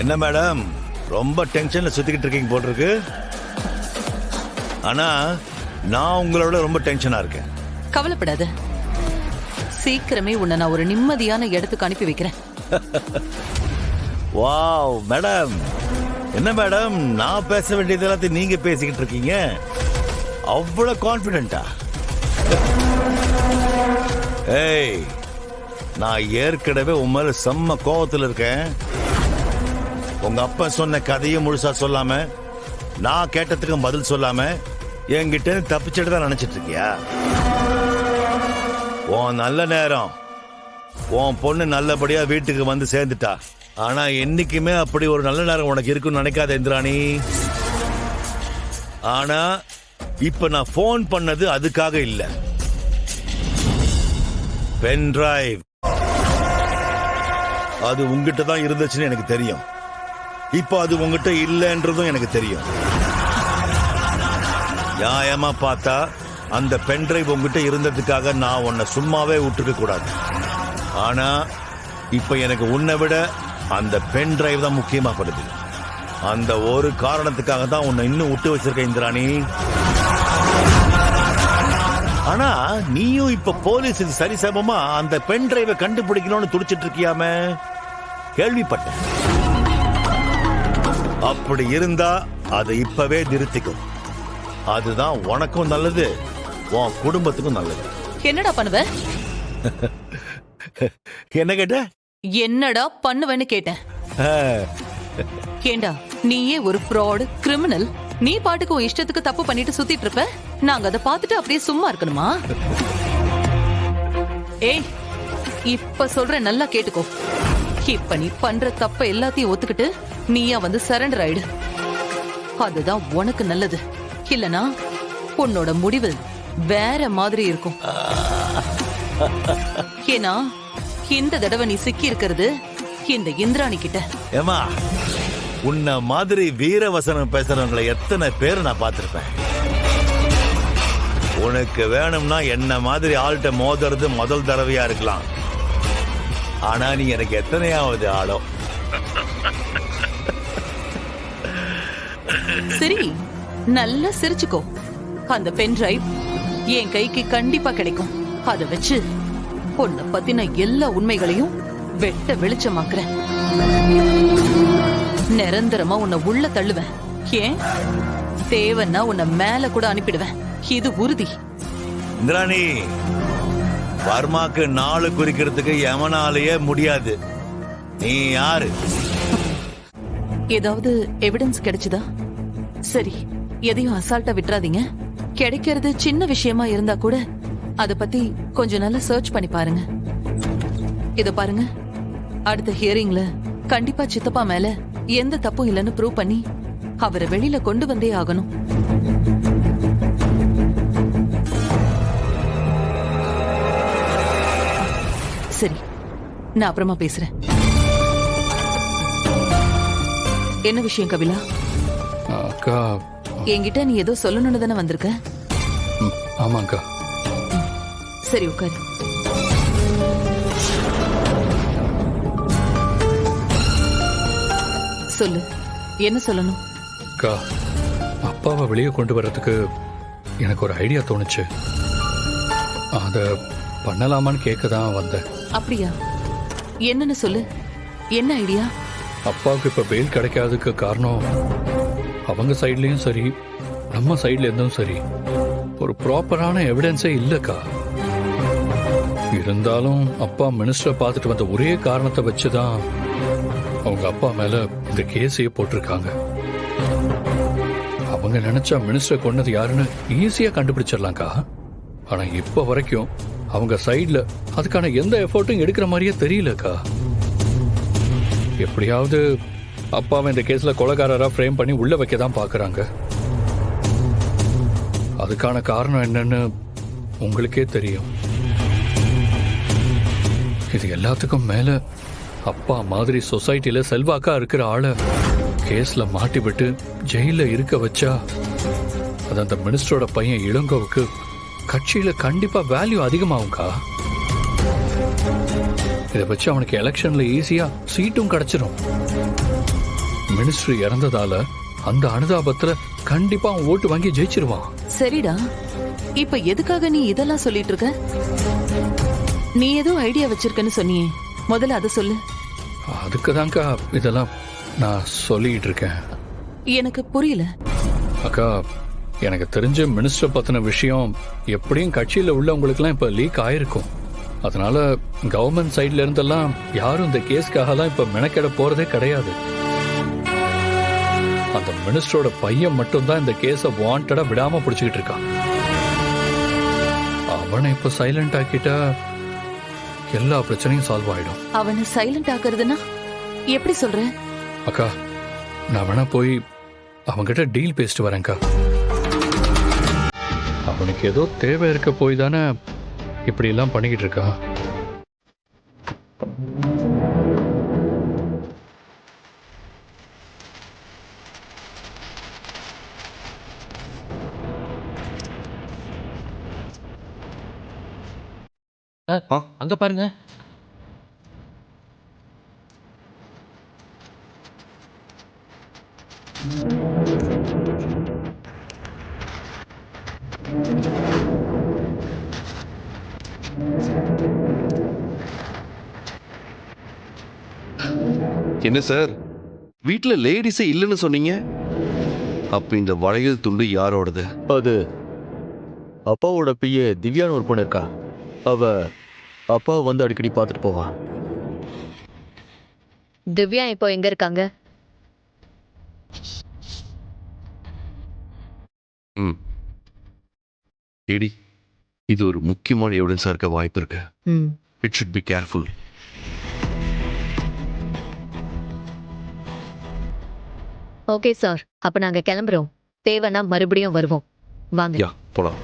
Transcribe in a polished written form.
என்ன மேடம் ரொம்ப டென்ஷன்ல சுத்திக்கிட்டு இருக்கீங்க போல் இருக்கு. ஆனா நான் உங்களோட ரொம்ப டென்ஷனா இருக்கேன். கவலைப்படாத, சீக்கிரமே உன்னை நான் ஒரு நிம்மதியான இடத்துக்கு அனுப்பி வைக்கிறேன். வாவ் மேடம், என்ன மேடம் நான் பேச வேண்டியது எல்லாத்தையும் நீங்க பேசிக்கிட்டு இருக்கீங்க, அவ்வளவு கான்பிடென்டா? ஏய், நான் ஏற்கனவே உன் மேல செம்ம கோவத்தில் இருக்கேன். உங்க அப்பா சொன்ன கதையை முழுசா சொல்லாம, நான் கேட்டதுக்கு பதில் சொல்லாம என்கிட்ட தப்பிச்சுட்டு தான் நினைச்சிட்டு இருக்கியா? உன் நல்ல நேரம், உன் பொண்ணு நல்லபடியா வீட்டுக்கு வந்து சேர்ந்துட்டா. ஆனா என்னைக்குமே அப்படி ஒரு நல்ல நேரம் உனக்கு இருக்குன்னு நினைக்காத இந்திராணி. ஆனா இப்ப நான் போன் பண்ணது அதுக்காக இல்ல. பென் டிரைவ் அது உங்ககிட்ட தான் இருந்துச்சுன்னு எனக்கு தெரியும். இப்போ அது உங்ககிட்ட இல்லைன்றதும் எனக்கு தெரியும். நியாயமா பார்த்தா அந்த பென் டிரைவ் உங்ககிட்ட இருந்ததுக்காக நான் உன்னை சும்மாவே விட்டுருக்க கூடாது. ஆனா இப்ப எனக்கு உன்னை விட அந்த பென் டிரைவ் தான் முக்கியமா படுது. அந்த ஒரு காரணத்துக்காக தான் உன்னை இன்னும் விட்டு வச்சிருக்க இந்திராணி. ஆனா நீயும் இப்ப போலீஸுக்கு சரிசமமா அந்த பென் டிரைவை கண்டுபிடிக்கணும்னு துடிச்சிட்டு இருக்கியாமே, கேள்விப்பட்டேன். அப்படி இருந்தா அதை இப்பவே நிறுத்திக்கும். அதுதான் உனக்கும் நல்லது, உன் குடும்பத்துக்கும் நல்லது. என்னடா பண்ணுவ? என்ன கேட்ட? என்னடா பண்ணுவேன்னு கேட்டேன். ஏண்டா நீயே ஒரு ஃப்ராட் கிரிமினல். நீ பாட்டுக்கு உன் இஷ்டத்துக்கு தப்பு பண்ணிட்டு சுத்திட்டு இருப்ப. நாங்க அதை பார்த்துட்டு அப்படியே சும்மா இருக்கணுமா? ஏய், இப்ப சொல்ற நல்லா கேட்டுக்கோ. இப்ப நீ பண்ற தப்ப எல்லாத்தையும் ஒத்துக்கிட்டு நீயா வந்து சரண்டர் ஆயிடு. அதுதான் உனக்கு நல்லது. இல்லனா உன்னோட முடிவு வேற மாதிரி இருக்கும். ஏன்னா இந்த தடவை நீ சிக்கி இருக்கிறது இந்த இந்திராணி கிட்ட. ஏமா, உன்ன மாதிரி வீரவசனம் பேசுறவங்களை எத்தனை பேர் நான் பார்த்திருப்பேன். உனக்கு வேணும்னா என்ன மாதிரி ஆள்கிட்ட மோதுறது முதல் தடவையா இருக்கலாம். ஆனா நீ எனக்கு எத்தனையாவது ஆளோ. சரி, நல்லா சிரிச்சுக்கோ. அந்த பென் டிரைவ் என் கைக்கு கண்டிப்பா கிடைக்கும். அதை வச்சு உன்னை பத்தின எல்லா உண்மைகளையும் வெட்ட வெளிச்சமாக்குறேன். நிரந்தரமா உன்னை உள்ள தள்ளுவேன். ஏன் தேவைன்னா உன்னை மேல கூட அனுப்பிடுவேன். இது உறுதி. இந்திராணி, வர்மாக்கு நாலு குறிக்கிறதுக்கு எவனாலேயே முடியாது. நீ யாரு? ஏதாவது எவிடன்ஸ் கிடைச்சதா? சரி, எதையும் அசால்ட்டா விட்டுறாதீங்க. கிடைக்கிறது சின்ன விஷயமா இருந்தா கூட அத பத்தி கொஞ்சம் நல்லா சர்ச் பண்ணி பாருங்க. இத பாருங்க, அடுத்த ஹியரிங்ல கண்டிப்பா சித்தப்பா மேல எந்த தப்பும் இல்லைன்னு ப்ரூவ் பண்ணி அவரை வெளியில கொண்டு வந்தே ஆகணும். சரி, நான் அப்புறமா பேசுறேன். என்ன விஷயம் கபிலா? அக்கா, என்கிட்ட நீ ஏதோ சொல்லணும்னு தானே வந்திருக்க? ஆமாக்கா. சரி, உட்காரு. சொல்லு, என்ன சொல்லணும்? அக்கா, அப்பாவை வெளியே கொண்டு வர்றதுக்கு எனக்கு ஒரு ஐடியா தோணுச்சு. அத பண்ணலாமான்னு கேட்க தான் வந்தேன். அப்படியா? என்னன்னு சொல்லு. என்ன ஐடியா? அப்பாவுக்கு இப்ப பெயில் கிடைக்காததுக்கு காரணம் அவங்க சைட்லயும் சரி, நம்ம சைட்ல இருந்தும் சரி, ஒரு ப்ராப்பரான எவிடன்ஸே இல்லக்கா. இருந்தாலும் அப்பா மினிஸ்டரை பார்த்துட்டு வந்த ஒரே காரணத்தை வச்சுதான் அவங்க அப்பா மேல இந்த கேஸையே போட்டிருக்காங்க. அவங்க நினைச்சா மினிஸ்டரை கொன்னது யாருன்னு ஈஸியா கண்டுபிடிச்சிடலாம்க்கா. ஆனா இப்ப வரைக்கும் அவங்க சைட்ல அதுக்கான எந்த எஃபோர்ட்டும் எடுக்கிற மாதிரியே தெரியலக்கா. எப்படியாவது அப்பாவை இந்த கேஸ்ல கொலைகாரரா ஃப்ரேம் பண்ணி உள்ள வைக்க தான் பாக்குறாங்க. அதுக்கான காரணம் என்னன்னு உங்களுக்கே தெரியும். இது எல்லாத்துக்கும் மேல அப்பா மாதிரி சொசைட்டில செல்வாக்கா இருக்கிற ஆளை கேஸ்ல மாட்டி விட்டு ஜெயில இருக்க வச்சா அது அந்த மினிஸ்டரோட பையன் இளங்கோவுக்கு கட்சியில கண்டிப்பா வேல்யூ அதிகமாகும்க்கா. இதை வச்சு அவனுக்கு எலெக்ஷன்ல ஈஸியா சீட்டும் கிடைச்சிடும். மினிஸ்டர் இறந்ததால அந்த அனுதாபத்துல கண்டிப்பா அவன் ஓட்டு வாங்கி ஜெயிச்சிருவான். சரிடா, இப்ப எதுக்காக நீ இதெல்லாம் சொல்லிட்டு இருக்க? நீ ஏதோ ஐடியா வச்சிருக்கன்னு சொன்னியே, முதல்ல அதை சொல்லு. அதுக்குதான்க்கா இதெல்லாம் நான் சொல்லிட்டு இருக்கேன். எனக்கு புரியல. அக்கா, எனக்கு தெரிஞ்ச மினிஸ்டர் பத்தின விஷயம் எப்படியும் கட்சியில உள்ளவங்களுக்குலாம் இப்ப லீக் ஆயிருக்கும். அதனால கவர்மெண்ட் சைட்ல இருந்தெல்லாம் யாரும் இந்த கேஸ்க்காகலாம் இப்ப மெனக்கெட போறதே கிடையாது. அந்த மினிஸ்டரோட பையன் மட்டும்தான் இந்த கேஸை வாண்டடா விடாம பிடிச்சுக்கிட்டு இருக்கான். அவனை இப்ப சைலண்ட் ஆக்கிட்டா எல்லா பிரச்சனையும் சால்வ் ஆயிடும். அவனை சைலண்ட் ஆக்குறதுன்னா எப்படி சொல்ற? அக்கா, நான் வேணா போய் அவன்கிட்ட டீல் பேசிட்டு வரேன்க்கா. அவனுக்கு ஏதோ தேவை இருக்க போய் தானே இப்படி எல்லாம் பண்ணிக்கிட்டு இருக்கான். அங்க பாருங்க. என்ன சார், வீட்ல லேடிஸே இல்லைன்னு சொன்னீங்க. அப்ப இந்த வளையல் துண்டு யாரோடது? அது அப்பாவோட பிஏ திவ்யான்னு ஒரு பொண்ணு இருக்கா. அவ அப்பாவை வந்து அடிக்கடி பார்த்துட்டு போவா. திவ்யா இப்போ எங்க இருக்காங்க? ம் ஏடி, இது ஒரு முக்கியமான எவிடன்ஸா இருக்க வாய்ப்பு இருக்கு. It should be careful. Okay sir, அப்ப நாங்க கிளம்புறோம். தேவைன்னா மறுபடியும் வருவோம். வாங்க. யா, போலாம்.